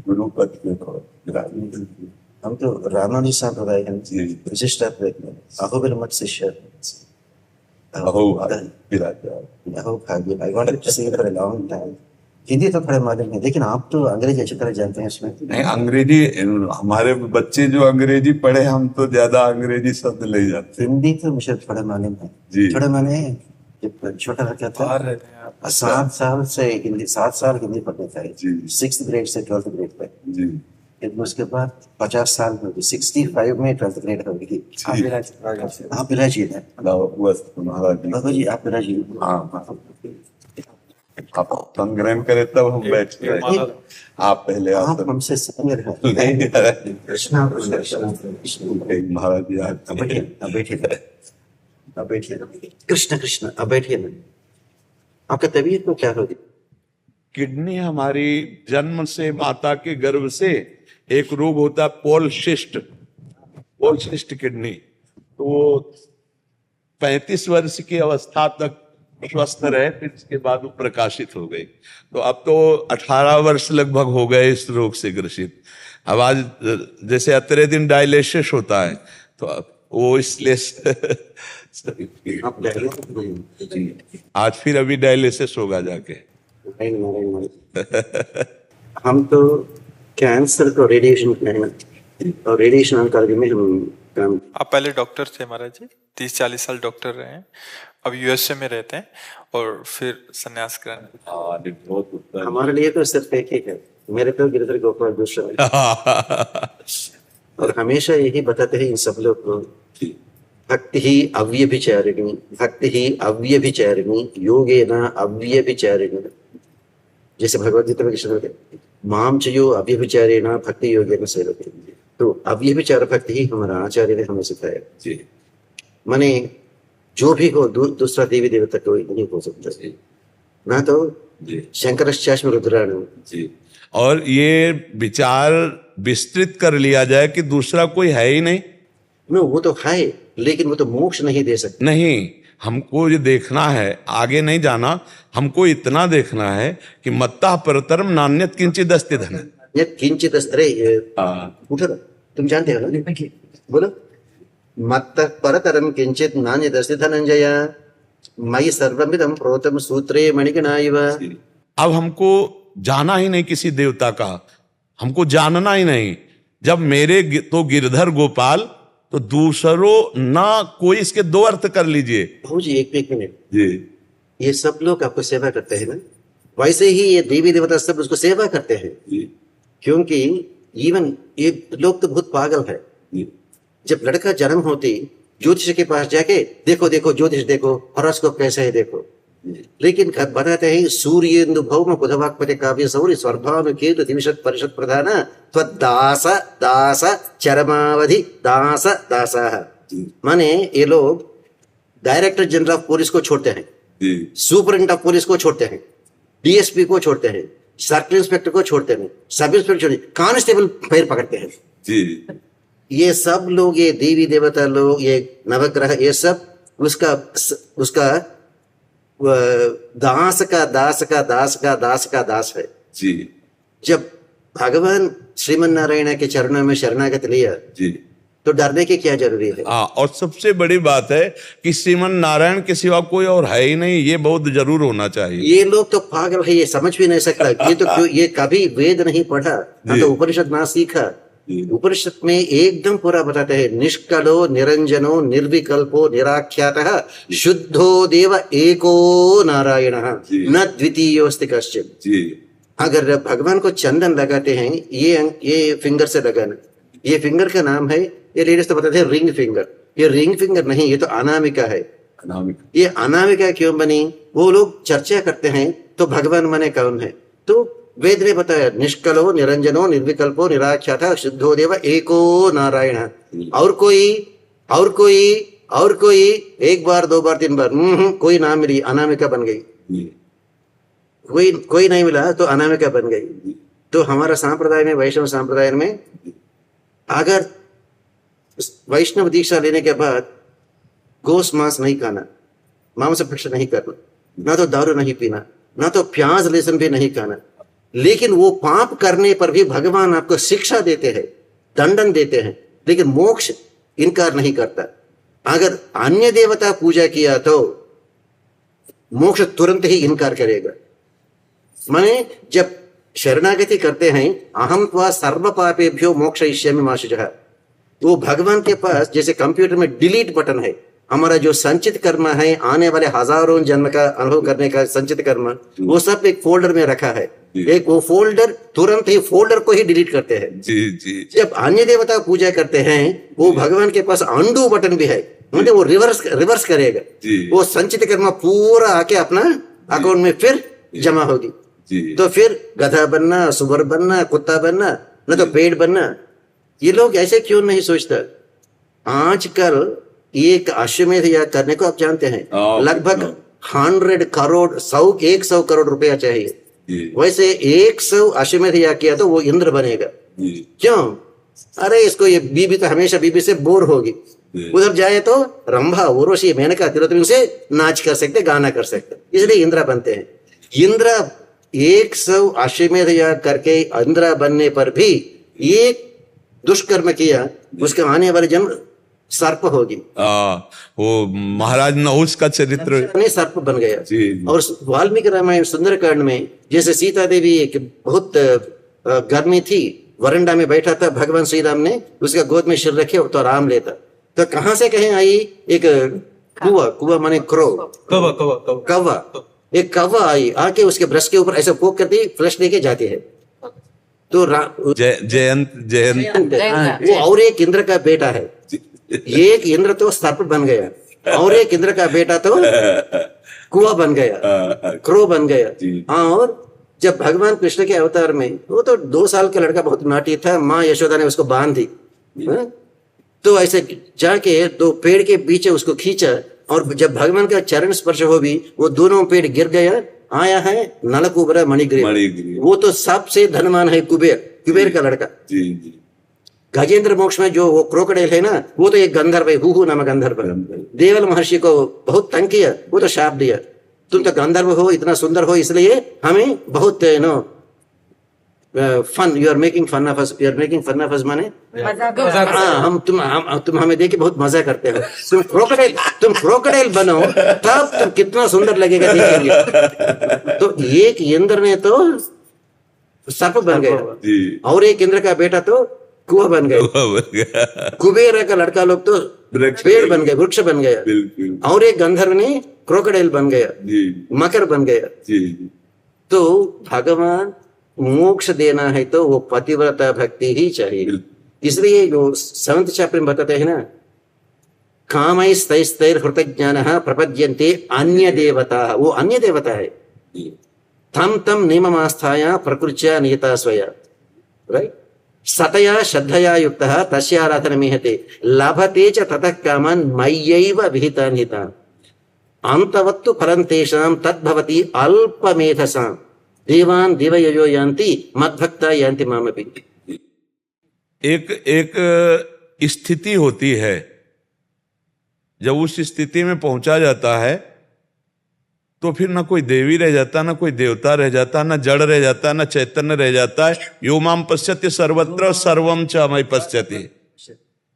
गुरु पद पे हम तो रामानुज संप्रदाय हैं, जी। विशिष्ट अहोबिल मठ शिष्य। अहो भाग्य। I wanted to see for a long time. Hindi तो थोड़ा मालूम है, लेकिन आप तो अंग्रेजी अच्छी तरह जानते हैं इसमें। नहीं, अंग्रेजी हमारे बच्चे जो अंग्रेजी पढ़े, हम तो ज्यादा अंग्रेजी शब्द ले जाते। हिंदी तो मुझे थोड़ा मालूम है जी। थोड़ा माने जब छोटा लड़का था 7 साल से हिंदी, 7 साल हिंदी पढ़ने था जी। 6th ग्रेड से 12th ग्रेड तक। जी। फिर उसके बाद 50 साल हो गए, 65 में 12th ग्रेड हो गई। आप विराजी है बाबा जी, आप विराजी। हाँ, आप संग्रहण करे तब हम बैठते हैं। आप पहले आप हमसे सीनियर हैं। कृष्णा महाराज जी, अब बैठिए। कृष्ण कृष्ण, अब बैठिए ना। आपका तबीयत को क्या होगी? किडनी हमारी जन्म से माता के गर्भ से एक रोग होता है पॉलिसिस्ट किडनी। तो 35 वर्ष की अवस्था तक स्वस्थ रहे, फिर इसके बाद वो प्रकाशित हो गई। तो अब तो 18 वर्ष लगभग हो गए इस रोग से ग्रसित। अब आज जैसे अतरे दिन डायलिसिस होता है, तो वो इसलिए आप आज फिर अभी डायलिसिस होगा जाके। हम तो कैंसर को रेडिएशन और रेडिएशन ऑन्कोलॉजी में हम काम। आप पहले डॉक्टर थे महाराज जी, 30-40 साल डॉक्टर रहे हैं, अब यूएसए में रहते हैं और फिर संन्यास ग्रहण। हमारे लिए तो सिर्फ एक ही है, मेरे तो गिरधर गोपाल दूसरा है। और हमेशा यही बताते हैं इन सब लोग को, भक्ति ही अव्यभिचारिणी योगेन अव्यभिचारिणी। जैसे भगवद गीता में कृष्ण कहते हैं, माम चयो अव्यभिचारेण भक्ति योगेन सेवते। तो अव्यभिचार भक्ति ही हमारा आचार्य ने हमें सिखाया जी। माने जो भी हो, दूसरा देवी देवता कोई नहीं हो सकता ना। तो शंकरश्चास्म रुद्राणु जी। और ये विचार विस्तृत कर लिया जाए कि दूसरा कोई है ही नहीं। नो, वो तो है, लेकिन वो तो मोक्ष नहीं दे सकते। नहीं, हमको ये देखना है, आगे नहीं जाना। हमको इतना देखना है कि मत्ता परतरम नान्यत किंचित अस्ति धन। किंचित अस्त्रे उठो, तुम जानते हो ना, बोलो। मत्त परतरम किंचित नान्यत अस्ति धनंजय मयि सर्वमिदं प्रोतम सूत्रे मणिगणा इव। अब हमको जाना ही नहीं किसी देवता का, हमको जानना ही नहीं। जब मेरे तो गिरधर गोपाल, तो दूसरों ना कोई। इसके 2 अर्थ कर लीजिए। भाऊ जी, एक मिनट जी। ये सब लोग आपको सेवा करते हैं ना, वैसे ही ये देवी देवता सब उसको सेवा करते हैं जी। क्योंकि इवन ये लोग तो बहुत पागल है जी। जब लड़का जन्म होती ज्योतिष के पास जाके देखो देखो ज्योतिष देखो, हॉरोस्कोप कैसा है देखो, लेकिन बताते हैं सूर्येन्दु भौम बुधवाक्पति काव्य सौर्य स्वर्भानु केतु दिविशत परिषद प्रधान त्वदास दास चरमावधि दास दासाः। माने ये लोग डायरेक्टर जनरल ऑफ पुलिस को छोड़ते हैं, सुपरिटेंडेंट ऑफ पुलिस को छोड़ते हैं, डीएसपी को छोड़ते हैं, सर्किल इंस्पेक्टर को छोड़ते हैं, सब इंस्पेक्टर कांस्टेबल पैर पकड़ते हैं। ये सब लोग, ये देवी देवता लोग, ये नवग्रह, ये सब उसका उसका दास का दास का दास का दास का दास है। जी जब भगवान श्रीमन नारायण के चरणों में शरणागत लिया जी। तो डरने की क्या जरूरी है? हाँ, और सबसे बड़ी बात है कि श्रीमन नारायण के सिवा कोई और है ही नहीं, ये बहुत जरूर होना चाहिए। ये लोग तो पागल है, ये समझ भी नहीं सकता। ये तो क्यों, ये कभी वेद नहीं पढ़ा, ना तो उपनिषद ना सीखा। उपनिषद में एकदम पूरा बताते हैं, निष्कलो निरंजनो निर्विकल्पो निराख्यातः शुद्धो देव एको नारायणः न द्वितीयोस्ति कश्चित्। जी अगर भगवान को चंदन लगाते हैं, ये फिंगर से लगाना, ये फिंगर का नाम है, ये लेडीज तो बताते हैं रिंग फिंगर। ये रिंग फिंगर नहीं, ये तो अनामिका है। ये अनामिका क्यों बनी? वो लोग चर्चा करते हैं तो भगवान माने कौन है? तो वेद ने बताया, निष्कलो निरंजनो निर्विकल्पो निराख्यातः शुद्धो देव एको नारायण। और कोई एक बार दो बार तीन बार कोई नाम मिली, अनामिका बन गई। कोई नहीं मिला तो अनामिका बन गई। तो हमारा संप्रदाय में, वैष्णव संप्रदाय में, अगर वैष्णव दीक्षा लेने के बाद गोश्त मांस नहीं खाना, मांस भक्षण नहीं करना, ना तो दारू नहीं पीना, ना तो प्याज लहसुन भी नहीं खाना, लेकिन वो पाप करने पर भी भगवान आपको शिक्षा देते हैं, दंडन देते हैं, लेकिन मोक्ष इनकार नहीं करता। अगर अन्य देवता पूजा किया तो मोक्ष तुरंत ही इनकार करेगा। माने जब शरणागति करते हैं, अहम त्वा सर्व पापेभ्यो मोक्षयिष्यामि मा शुचः, वो भगवान के पास जैसे कंप्यूटर में डिलीट बटन है। हमारा जो संचित कर्म है, आने वाले हजारों जन्म का अनुभव करने का संचित कर्म, वो सब एक फोल्डर में रखा है। एक वो फोल्डर, तुरंत ही फोल्डर को ही डिलीट करते हैं। जी जी। जब अन्य देवता पूजा करते हैं, वो भगवान के पास अंडू बटन भी है, मतलब वो रिवर्स करेगा। वो संचित कर्म पूरा आके अपना अकाउंट में फिर जमा होगी। तो फिर गधा बनना, सुअर बनना, कुत्ता बनना, न तो पेड़ बनना। ये लोग ऐसे क्यों नहीं सोचता? आजकल एक अश्वमेध याग करने को आप जानते हैं, लगभग 100 करोड़ 100 करोड़ रुपया चाहिए। वैसे 100 अश्वमेध याग किया तो वो इंद्र बनेगा। क्यों? अरे इसको ये बीबी तो हमेशा बीबी से बोर होगी, उधर जाए तो रंभा, उर्वशी, मेनका, तिलोत्तमा से नाच कर सकते, गाना कर सकते, इसलिए इंद्र बनते हैं। इंद्र 100 अश्वमेध याग करके इंद्र बनने पर भी एक दुष्कर्म किया, उसके आने वाले जन्म सर्प होगी। वो महाराज नहुष का चरित्र सर्प बन गया। और वाल्मीकि रामायण सुंदरकांड में जैसे सीता देवी एक बहुत गर्मी थी, वरंडा में बैठा था, भगवान श्री राम ने उसका गोद में सिर रखे तो आराम लेता, तो कहां से कहीं आई एक कुआ माने क्रो, कौवा, एक कौवा आई, आके उसके ब्रश के ऊपर ऐसा पोक करती, फ्लश लेके जाती है। तो जयंत वो और एक इंद्र का बेटा है। एक इंद्र तो सर्प बन गया और एक इंद्र का बेटा तो कुआ बन गया, क्रो बन गया। और जब भगवान कृष्ण के अवतार में, वो तो 2 साल का लड़का बहुत नाटी था, माँ यशोदा ने उसको बांध दी, तो ऐसे जाके 2 पेड़ के पीछे उसको खींचा, और जब भगवान का चरण स्पर्श हो भी वो दोनों पेड़ गिर गया। आया है नलकुबरा मणिग्रीव, वो तो सबसे धनवान है, कुबेर का लड़का। गजेंद्र मोक्ष में जो वो क्रोकोडाइल है ना, वो तो एक गंधर्व है, हुहु नामक गंधर्व। देवल महर्षि को बहुत तंग किया, वो तो शाप दिया, तुम तो गंधर्व हो, इतना सुंदर हो, इसलिए हमें बहुत fun, you are making fun of us, you are making fun of us माने हाँ, तुम हमें देख के बहुत मजा करते हो। तुम क्रोकोडाइल बनो, तब तुम कितना सुंदर लगेगा देखेंगे। तो एक इंद्र ने तो सर्प बन गया और एक इंद्र का बेटा तो कुआ बन गया। कुबेर का लड़का लोग तो पेड़ बन गए, वृक्ष बन गया, और एक गंधर्व ने क्रोकोडाइल बन गया, मकर बन गया। तो भगवान मोक्ष देना है तो वो पतिव्रता भक्ति ही चाहिए। इसलिए जो 7th चैप्टर में बताते हैं ना, कामैस्तैस्तैर हृतज्ञानः प्रपद्यन्ते अन्य देवता, वो अन्य देवता है। तम तम नियममास्थाया प्रकृत्या नियता स्वया, राइट, सतया श्रद्धया युक्तः तस्य आराधनमीहते लभते च ततः कामान् मय्यैव विहितान् हितान् अन्तवत्तु फलं तेषां तद्भवति अल्पमेधसां देवान् दिवययो यान्ति मद्भक्ता यान्ति मामपि। एक स्थिति होती है जब उस स्थिति में पहुंचा जाता है तो फिर ना कोई देवी रह जाता, ना कोई देवता रह जाता, ना जड़ रह जाता, ना चैतन्य रह जाता है। यो माम पश्यति सर्वत्र सर्वम च मयि पश्यति।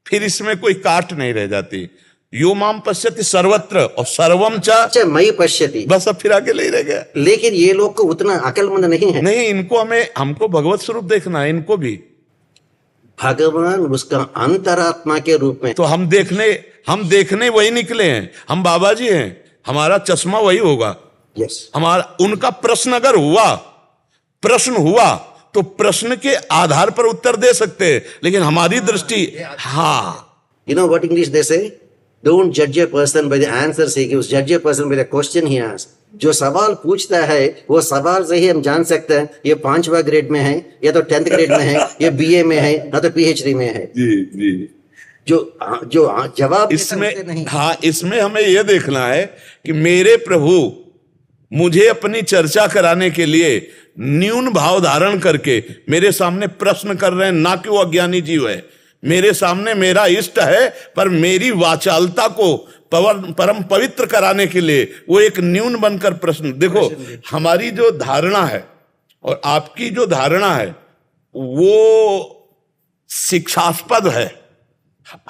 फिर इसमें कोई काट नहीं रह जाती। यो माम पश्यति सर्वत्र और सर्वम च मयि पश्यति, बस अब फिर आगे ले रह गया। लेकिन ये लोग को उतना अकलमंद नहीं है। नहीं, इनको हमको भगवत स्वरूप देखना है, इनको भी भगवान उसका अंतरात्मा के रूप में। तो हम देखने वही निकले हैं, हम बाबा जी हैं, हमारा चश्मा वही होगा। यस, हमारा उनका प्रश्न अगर प्रश्न हुआ तो प्रश्न के आधार पर उत्तर दे सकते हैं, लेकिन हमारी दृष्टि You know what English they say? Don't judge a person by the answers he gives, judge a person by the question he asks. जो सवाल पूछता है वो सवाल से ही हम जान सकते हैं ये 5वां ग्रेड में है, या तो 10th ग्रेड में है, या BA में है, या तो PhD में है। जी। जो जवाब इसमें नहीं। इसमें हमें यह देखना है कि मेरे प्रभु मुझे अपनी चर्चा कराने के लिए न्यून भाव धारण करके मेरे सामने प्रश्न कर रहे हैं, ना कि वो अज्ञानी जीव है। मेरे सामने मेरा इष्ट है, पर मेरी वाचालता को परम पवित्र कराने के लिए वो एक न्यून बनकर प्रश्न। देखो, हमारी जो धारणा है और आपकी जो धारणा है वो शिक्षास्पद है।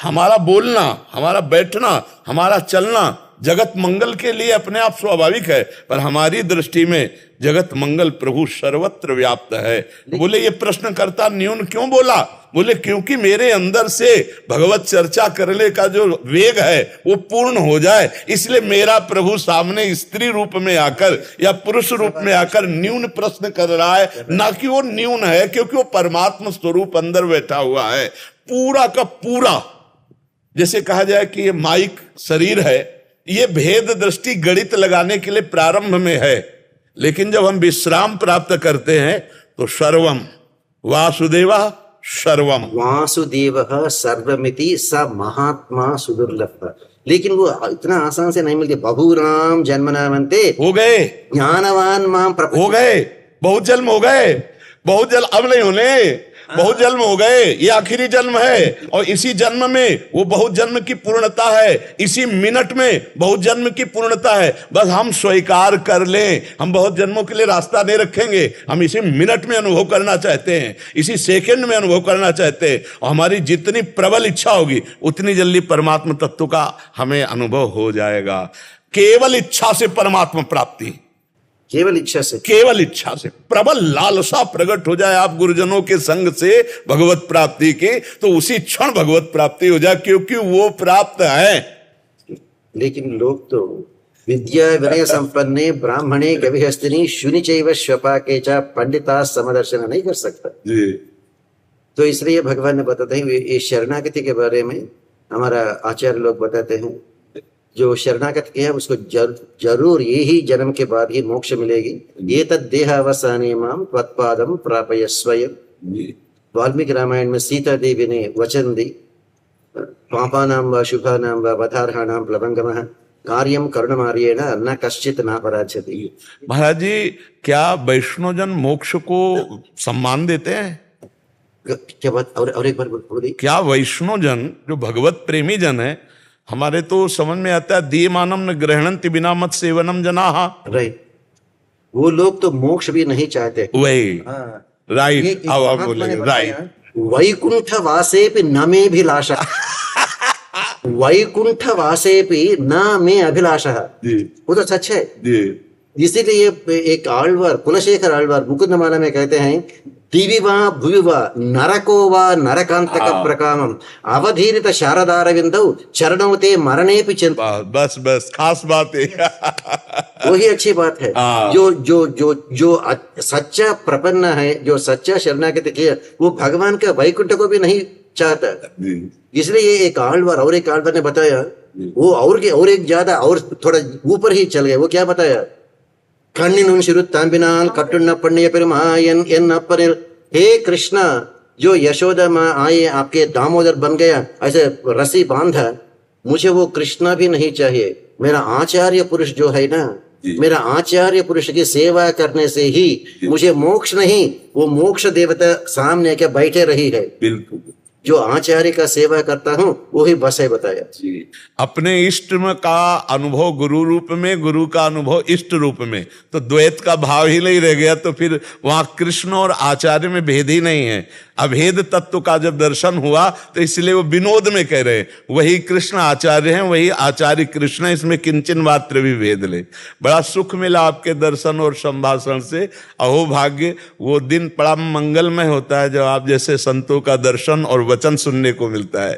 हमारा बोलना, हमारा बैठना, हमारा चलना जगत मंगल के लिए अपने आप स्वाभाविक है, पर हमारी दृष्टि में जगत मंगल प्रभु सर्वत्र व्याप्त है। बोले ये प्रश्नकर्ता न्यून क्यों बोला? बोले क्योंकि मेरे अंदर से भगवत चर्चा करने का जो वेग है वो पूर्ण हो जाए, इसलिए मेरा प्रभु सामने स्त्री रूप में आकर या पुरुष रूप में आकर न्यून प्रश्न कर रहा है। ना कि वो न्यून है, क्योंकि वो परमात्मा स्वरूप अंदर बैठा हुआ है पूरा का पूरा। जैसे कहा जाए कि ये माइक शरीर है, ये भेद दृष्टि गणित लगाने के लिए प्रारंभ में है, लेकिन जब हम विश्राम प्राप्त करते हैं तो सर्वम वासुदेवा सर्वम, वासुदेव सर्वमिति स महात्मा सुदुर्लभ। लेकिन वो इतना आसान से नहीं मिलती। बहुराम जन्मनामन्ते हो गए, ज्ञानवान माम हो गए, बहुत जन्म हो गए, बहुत जन्म अब नहीं होने, बहुत जन्म हो गए, ये आखिरी जन्म है। और इसी जन्म में वो बहुत जन्म की पूर्णता है, इसी मिनट में बहुत जन्म की पूर्णता है। बस हम स्वीकार कर लें, हम बहुत जन्मों के लिए रास्ता नहीं रखेंगे, हम इसी मिनट में अनुभव करना चाहते हैं, इसी सेकंड में अनुभव करना चाहते हैं। और हमारी जितनी प्रबल इच्छा होगी उतनी जल्दी परमात्मा तत्व का हमें अनुभव हो जाएगा। केवल इच्छा से परमात्मा प्राप्ति, केवल इच्छा से, केवल इच्छा से प्रबल लालसा प्रकट हो जाए आप गुरुजनों के संग से भगवत प्राप्ति की, तो उसी क्षण भगवत प्राप्ति हो जाए, क्योंकि वो प्राप्त है। लेकिन लोग तो विद्या विनय संपन्ने ब्राह्मणे गविहस्तिनी शुनि चैव श्वपाके च पंडिता समदर्शन नहीं कर सकता जी। तो इसलिए भगवान ने बताते हैं ये शरणागति के बारे में। हमारा आचार्य लोग बताते हैं जो शरणागत किया उसको जरूर यही जन्म के बाद ही मोक्ष मिलेगी। ये तद देहावसाने माम त्वत्पादम प्रापय स्वयं। वाल्मीकि रामायण में सीता देवी ने वचन दी, पापानां व शुभानां व वधार्हाणां प्लवंगमः कार्यम करुणमार्येण न कश्चित नापराध्यति। महाराज जी, क्या वैष्णवजन मोक्ष को सम्मान देते हैं? क्या बात? और एक बार बोलिए। क्या वैष्णवजन जो भगवत प्रेमी जन है, हमारे तो समझ में आता है दीयमानम न ग्रहणन्ति बिना मत सेवनम जनाहा, राइट, वो लोग तो मोक्ष भी नहीं चाहते। वही राइट, अब आप बोलेंगे राइट। वैकुंठ वासेपि न मे अभिलाषा वैकुंठ वासेपि न मे अभिलाषा, वो तो सच है। इसीलिए एक आಳ್वार कुलशेखर आಳ್वार मुकुंदमाला में कहते हैं दिवि वा भुवि वा नरको वा नरकांतक प्रकामम अवधीरित शारदारविंदौ चरणौ ते मरणेपि चिंता। बस बस खास बात है वही अच्छी बात है। जो जो जो जो सच्चा प्रपन्न है, जो सच्चा शरणागति किया, वो भगवान के वैकुंठ को भी नहीं चाहता। इसलिए एक आಳ್वार और एक आಳ್वार ने बताया, वो और एक ज्यादा और थोड़ा ऊपर ही चल गए। वो क्या बताया? कण्णिनुन शिरुत्तांबिनाल कट्टुन्न पण्य पेरुमायन एन अपनिल। हे कृष्णा, जो यशोदा माँ आए आपके दामोदर बन गया, ऐसे रस्सी बांधा, मुझे वो कृष्णा भी नहीं चाहिए। मेरा आचार्य पुरुष जो है ना, मेरा आचार्य पुरुष की सेवा करने से ही मुझे मोक्ष नहीं, वो मोक्ष देवता सामने के बैठे रही है। बिल्कुल। जो आचार्य का सेवा करता हूँ वही बस है बताया। अपने इष्ट में का अनुभव गुरु रूप में, गुरु का अनुभव इष्ट रूप में, तो द्वैत का भाव ही नहीं रह गया। तो फिर वहां कृष्ण और आचार्य में भेद ही नहीं है। अभेद तत्व का जब दर्शन हुआ तो इसलिए वो विनोद में कह रहे हैं वही कृष्ण आचार्य हैं, वही आचार्य कृष्ण है, इसमें किंचन मात्र भी भेद ले। बड़ा सुख मिला आपके दर्शन और संभाषण से। अहो भाग्य, वो दिन बड़ा मंगलमय होता है जब आप जैसे संतों का दर्शन और वचन सुनने को मिलता है।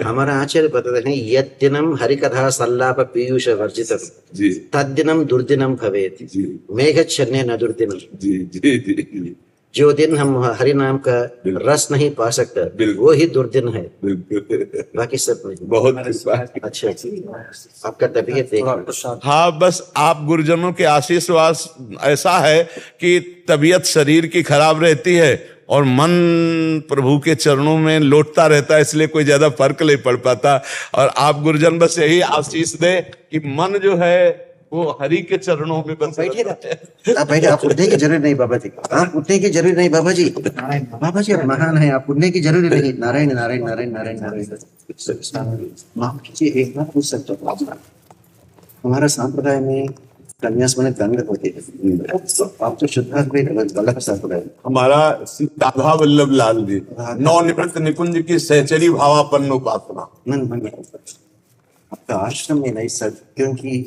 हमारा आचार्य बताते हैं यद दिनम हरिकथा सल्लाप पीयूष वर्जितम जी तद्दिनम दुर्दिनम भवेत जी मेघच्छन्ने न दुर्दिनम। जी जी जी जो दिन हम हरि नाम का रस नहीं पा सकते बिल्कुल। वो ही दुर्दिन है, बिल्कुल, बाकी सब नहीं। बहुत कृपा। अच्छा, आपका तबीयत देख। हाँ, बस आप गुरुजनों के आशीर्वाद ऐसा है कि तबीयत शरीर की खराब रहती है और मन प्रभु के चरणों में लौटता रहता है, इसलिए कोई ज्यादा फर्क नहीं पड़ पाता। और आप गुरुजन बस यही आशीष दे कि मन जो है वो हरि के चरणों में बस बैठे आप बैठे, आप उठने की जरूरत नहीं बाबा जी, आप उठने की जरूरत नहीं बाबा जी। बाबा जी आप महान है, आप उठने की जरूरत नहीं। नारायण नारायण नारायण नारायण नारायण। माफ कीजिए, एक बात पूछ सकता हूँ? हमारा संप्रदाय में कन्यास में दंड होते हैं, आप तो शुद्ध गलत संप्रदाय। हमारा राधा वल्लभ लाल जी नवनिवृत्त निकुंज की सहचरी भावापन्न उपासना। आपका आश्रम में नहीं सर, क्योंकि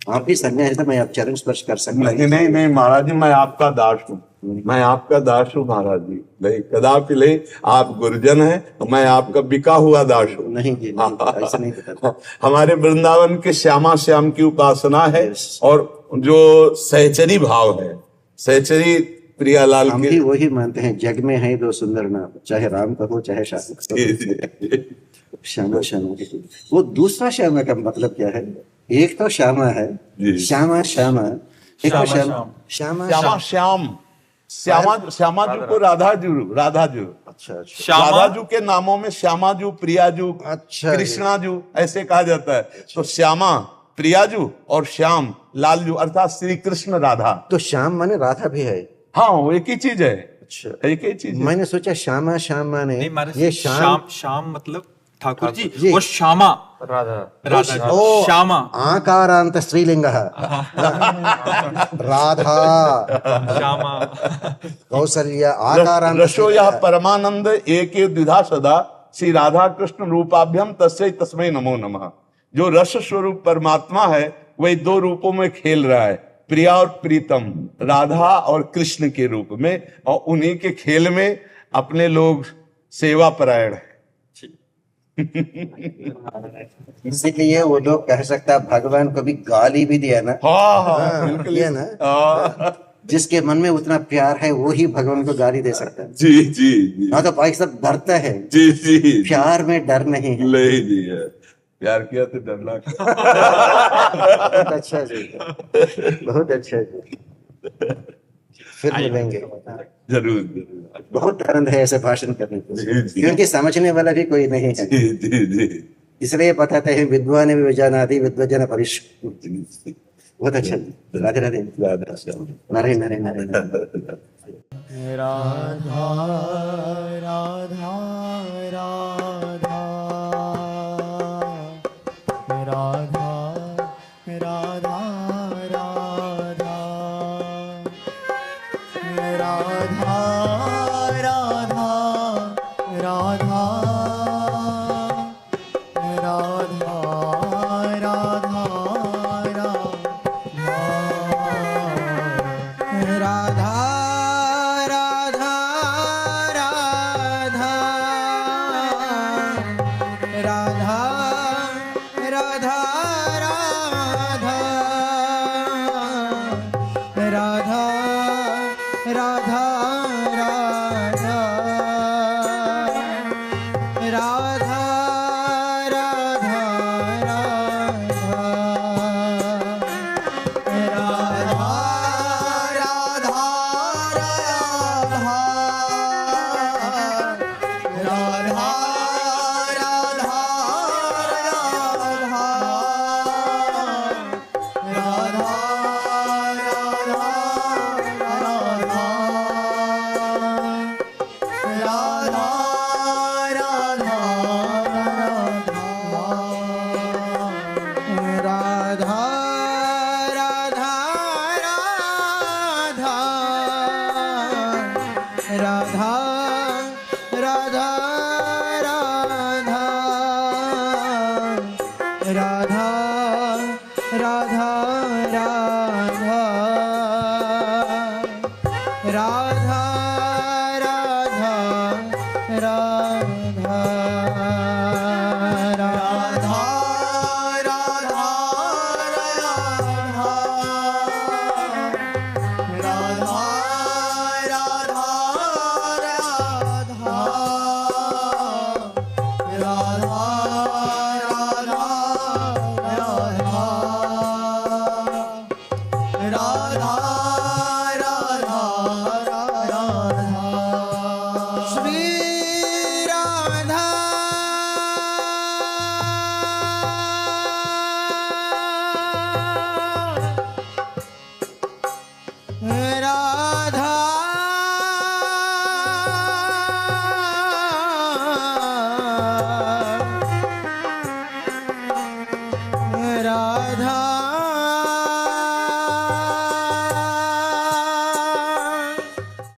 आप भी सन्यासी तो मैं आप चरण स्पर्श कर सकता नहीं नहीं नहीं महाराज जी, मैं आपका दास हूँ, मैं आपका दास हूँ महाराज जी। नहीं, कदापि नहीं, आप गुरुजन हैं तो मैं आपका बिका हुआ दास हूँ। नहीं जी, नहीं, ऐसा नहीं बताता। हमारे वृंदावन के श्यामा श्याम की उपासना है और जो सहचरी भाव है, सहचरी प्रियालाल हम के। भी वही मानते हैं, जग में है दो सुंदर नाम, चाहे राम कहो चाहे श्यामा। श्यामा वो दूसरा श्यामा का मतलब क्या है? एक तो श्यामा है, श्यामा श्यामा, एक तो श्यामा श्यामा श्यामा श्याम, श्यामा जी को राधाजू। अच्छा अच्छा, राधाजू के नामों में श्यामाजू, प्रियाजू, अच्छा, कृष्णाजू ऐसे कहा जाता है। तो श्यामा, प्रियाजू और श्याम लालजू अर्थात श्री कृष्ण राधा। तो श्याम माने राधा भी है? हाँ, वो एक ही चीज है। अच्छा, एक ही चीज है। मैंने सोचा श्यामा श्याम माने ये शाम मतलब ठाकुर जी, जी। वो श्यामा राधा श्यामा आकारांत स्त्रीलिंग राधा श्यामा कौसल्य आकारांत रसो यह परमानंद एक द्विधा सदा श्री राधा कृष्ण रूपाभ्यम तस्मै तस्मै नमो नमः। जो रस स्वरूप परमात्मा है वही दो रूपों में खेल रहा है, प्रिया और प्रीतम, राधा और कृष्ण के रूप में, और उन्हीं के खेल में अपने लोग सेवा परायण है। इसीलिए वो लोग कह सकता है भगवान को भी गाली भी दिया ना। हाँ, बिल्कुल दिया ना। जिसके मन में उतना प्यार है वो ही भगवान को गाली दे सकता है। जी जी जी। हाँ, तो भाई सब डरता है। जी जी। प्यार में डर नहीं है। नहीं जी है, प्यार किया तो डरना। बहुत अच्छा जी, बहुत अच्छा जी। फिर मिलेंगे जरूर जरूर। बहुत आनंद है ऐसे भाषण करने को, जी, जी। क्योंकि समझने वाला भी कोई नहीं है। जी जी जी। इसलिए बताते हैं विद्वान भी विजानाति विद्वजन परिश। बहुत अच्छा जी। राधे राधे। नारायण नारायण नारायण। राधा राधा राधा